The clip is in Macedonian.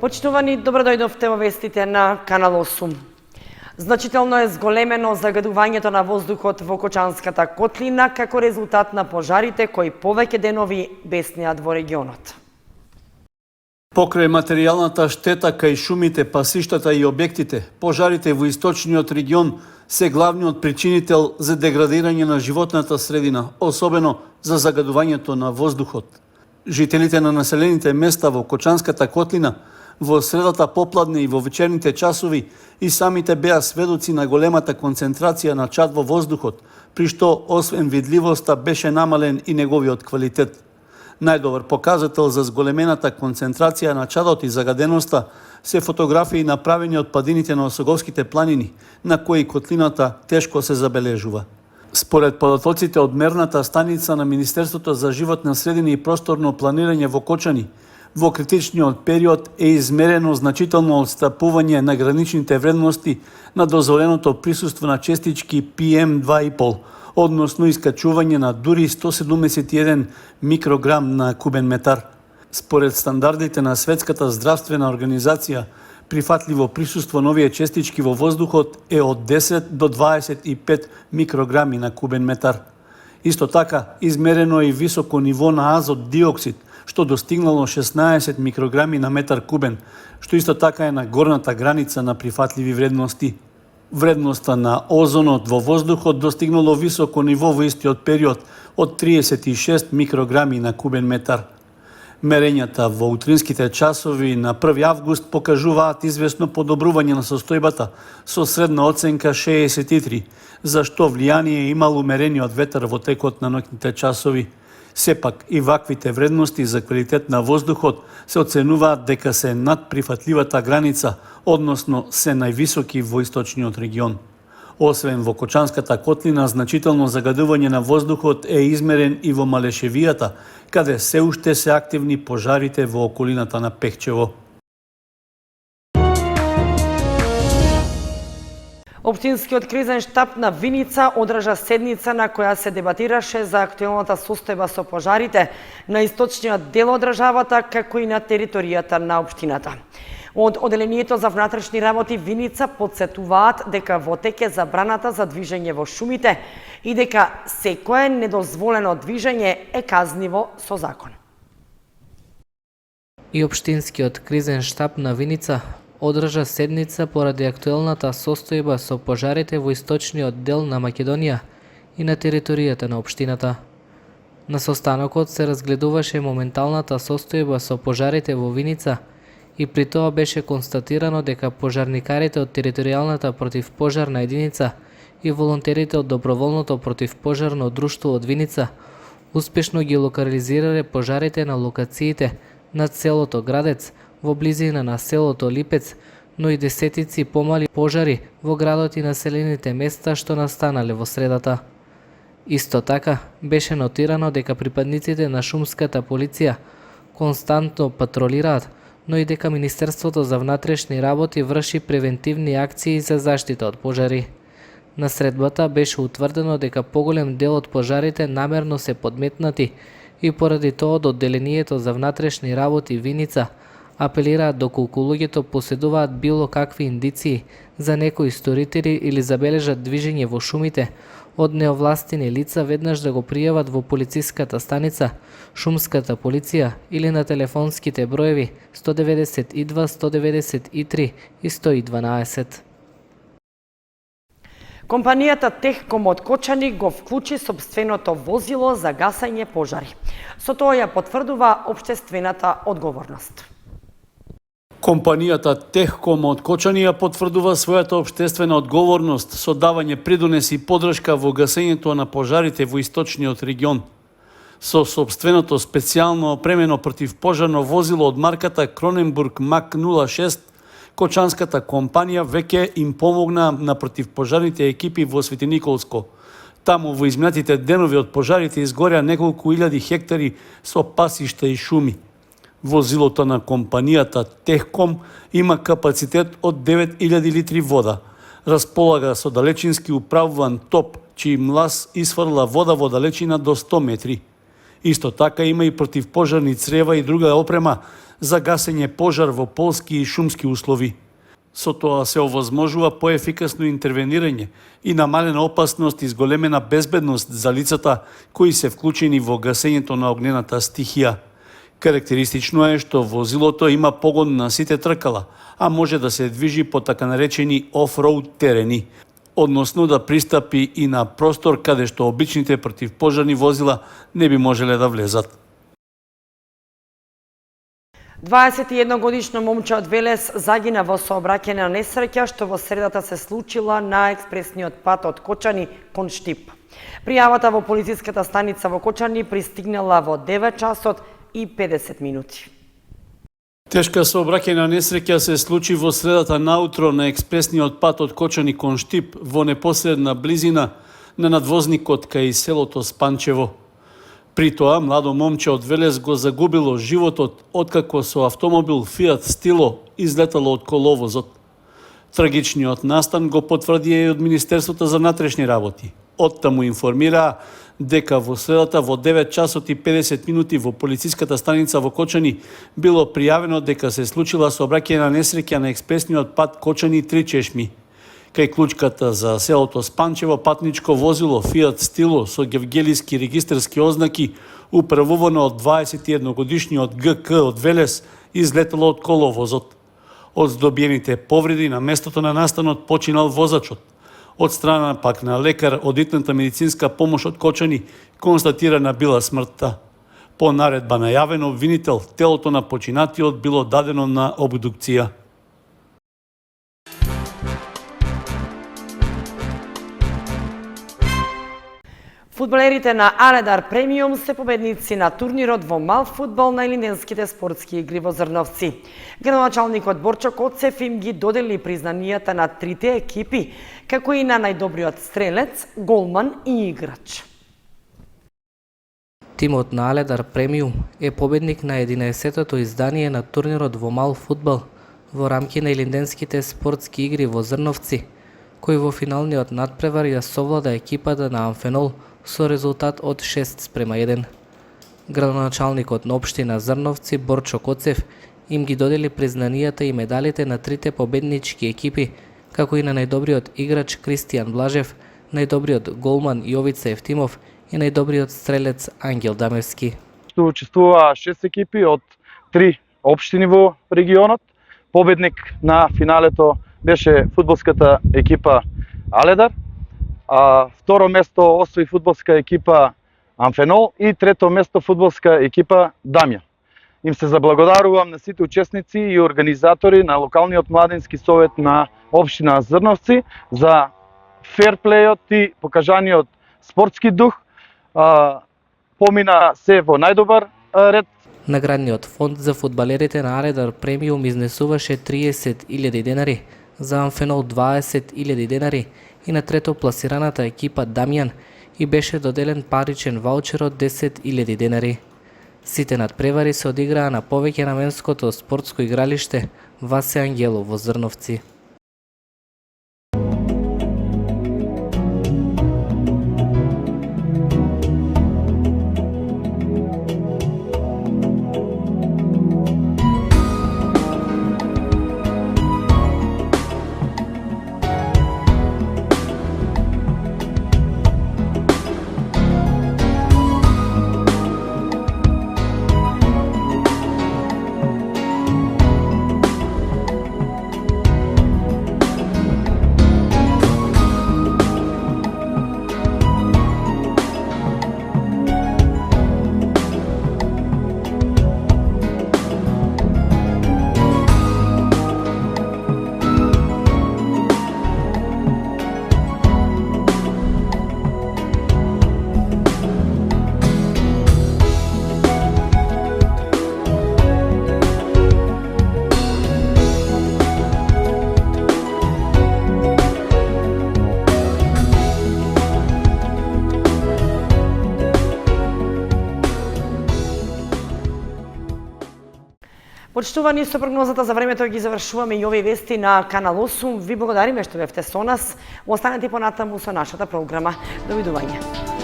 Почитувани, добро дојдовте во вестите на Канал 8. Значително е зголемено загадувањето на воздухот во Кочанската котлина како резултат на пожарите кои повеќе денови беснеат во регионот. Покрај материјалната штета кај шумите, пасиштата и објектите, пожарите во источниот регион се главниот причинител за деградирање на животната средина, особено за загадувањето на воздухот. Жителите на населените места во Кочанската котлина во средата попладне и во вечерните часови и самите беа сведоци на големата концентрација на чад во воздухот, при што освен видливоста беше намален и неговиот квалитет. Најдобар показател за зголемената концентрација на чадот и загаденоста се фотографии направени од падините на Осоговските планини, на кои котлината тешко се забележува. Според податоците од мерната станица на Министерството за животна средина и просторно планирање во Кочани, во критичниот период е измерено значително отстапување на граничните вредности на дозволеното присуство на честички PM2,5, односно искачување на дури 171 микрограм на кубен метар. Според стандардите на Светската здравствена организација, прифатливо присуство на овие честички во воздухот е од 10 до 25 микрограми на кубен метар. Исто така, измерено е и високо ниво на азот диоксид, што достигнало 16 микрограми на метар кубен, што исто така е на горната граница на прифатливи вредности. Вредноста на озонот во воздухот достигнало високо ниво во истиот период од 36 микрограми на кубен метар. Мерењата во утринските часови на 1 август покажуваат известно подобрување на состојбата со средна оценка 63, за што влијание имало мерениот ветер во текот на ноќните часови. Сепак и ваквите вредности за квалитет на воздухот се оценуваат дека се над прифатливата граница, односно се највисоки во источниот регион. Освен во Кочанската котлина, значително загадување на воздухот е измерен и во Малешевијата, каде се уште се активни пожарите во околината на Пехчево. Општинскиот кризен штаб на Виница одржа седница на која се дебатираше за актуелната состојба со пожарите на источниот дел од државата, како и на територијата на општината. Од Оделението за внатрешни работи Виница подсетуваат дека во тек е забраната за движење во шумите и дека секое недозволено движење е казниво со закон. И Општинскиот кризен штаб на Виница одржа седница поради актуелната состојба со пожарите во источниот дел на Македонија и на територијата на општината. На состанокот се разгледуваше моменталната состојба со пожарите во Виница и при тоа беше констатирано дека пожарникарите од територијалната противпожарна единица и волонтерите од доброволното противпожарно друштво од Виница успешно ги локализирале пожарите на локациите над селото Градец, во близина на селото Липец, но и десетици помали пожари во градот и населените места што настанале во средата. Исто така, беше нотирано дека припадниците на шумската полиција константно патролираат, но и дека Министерството за внатрешни работи врши превентивни акции за заштита од пожари. На средбата беше утврдено дека поголем дел од пожарите намерно се подметнати и поради тоа од Одделението за внатрешни работи Виница апелираат доколку луѓето поседуваат било какви индиции за некои сторители или забележат движење во шумите од неовластени лица веднаш да го пријават во полициската станица, шумската полиција или на телефонските броеви 192, 193 и 112. Компанијата Техком од Кочани го вклучи сопственото возило за гасање пожари. Со тоа ја потврдува општествената одговорност. Компанијата Техком од Кочани ја потврдува својата општествена одговорност со давање придонес и подршка во гасењето на пожарите во источниот регион. Со сопственото специјално опремено противпожарно возило од марката Кроненбург Мак 06, Кочанската компанија веќе им помогна на противпожарните екипи во Свети Николско. Таму во изминатите денови од пожарите изгоря неколку илјади хектари со пасишта и шуми. Возилото на компанијата Техком има капацитет од 9000 литри вода. Располага со далечински управуван топ, чиј млас исфрла вода во далечина до 100 метри. Исто така има и противпожарни црева и друга опрема за гасење пожар во полски и шумски услови. Со тоа се овозможува поефикасно интервенирање и намалена опасност и зголемена безбедност за лицата кои се вклучени во гасењето на огнената стихија. Карактеристично е што возилото има погон на сите тркала, а може да се движи по така наречени оф-роуд терени, односно да пристапи и на простор каде што обичните противпожарни возила не би можеле да влезат. 21-годишно момче од Велес загина во сообраќајна несреќа што во средата се случила на експресниот пат од Кочани кон Штип. Пријавата во полициската станица во Кочани пристигнала во 9 часот и 50 минути. Тешка сообраќајна несреќа се случи во средата наутро на експресниот пат од Кочани кон Штип во непосредна близина на надвозникот кај селото Спанчево. При тоа, младо момче од Велес го загубило животот откако со автомобил Фиат Стило излетало од коловозот. Трагичниот настан го потврдија и од Министерството за внатрешни работи. Оттаму информираа дека во средата во 9 часот и 50 минути во полициската станица во Кочани било пријавено дека се случила сообраќајна несреќа на експресниот пат Кочани 3 Чешми. Кај клучката за селото Спанчево патничко возило Фиат Стило со гевгелиски регистарски ознаки управувано од 21-годишниот ГК од Велес излетало од коловозот. Од здобиените повреди на местото на настанот починал возачот. Од страна пак на лекар од итната медицинска помош од Кочани констатирана била смртта. По наредба на јавен обвинител, телото на починатиот било дадено на обдукција. Фудбалерите на Аледар Премиум се победници на турнирот во мал фудбал на Илинденските спортски игри во Зрновци. Градоначалникот Борчо Коцев им ги додели признанијата на трите екипи, како и на најдобриот стрелец, голман и играч. Тимот на Аледар Премиум е победник на 11-тото издание на турнирот во мал фудбал во рамки на Илинденските спортски игри во Зрновци, кој во финалниот надпревар ја совлада екипата на Амфенол со резултат од 6:1. Градоначалникот на општина Зрновци Борчо Коцев им ги додели признанијата и медалите на трите победнички екипи, како и на најдобриот играч Кристијан Блажев, најдобриот голман Јовица Евтимов и најдобриот стрелец Ангел Дамевски. Што учествуваа 6 екипи од 3 општини во регионот. Победник на финалето беше фудбалската екипа Аледар, а второ место освои фудбалска екипа Амфенол и трето место фудбалска екипа Дамја. Им се заблагодарувам на сите учесници и организатори на локалниот младински совет на општина Зрновци за ферплејот и покажаниот спортски дух. Помина се во најдобар ред. Наградниот фонд за фудбалерите на Аледар Премиум изнесуваше 30.000 денари, за Амфенол 20.000 денари и на трето пласираната екипа Дамјан и беше доделен паричен ваучер од 10.000 денари. Сите надпревари се одиграа на повеќе наменското спортско игралиште Васе Ангелов во Зрновци. Почитувани, со прогнозата за времето ги завршуваме и овие вести на Канал 8. Ви благодариме што бевте со нас. Останете понатаму со нашата програма. Довидување.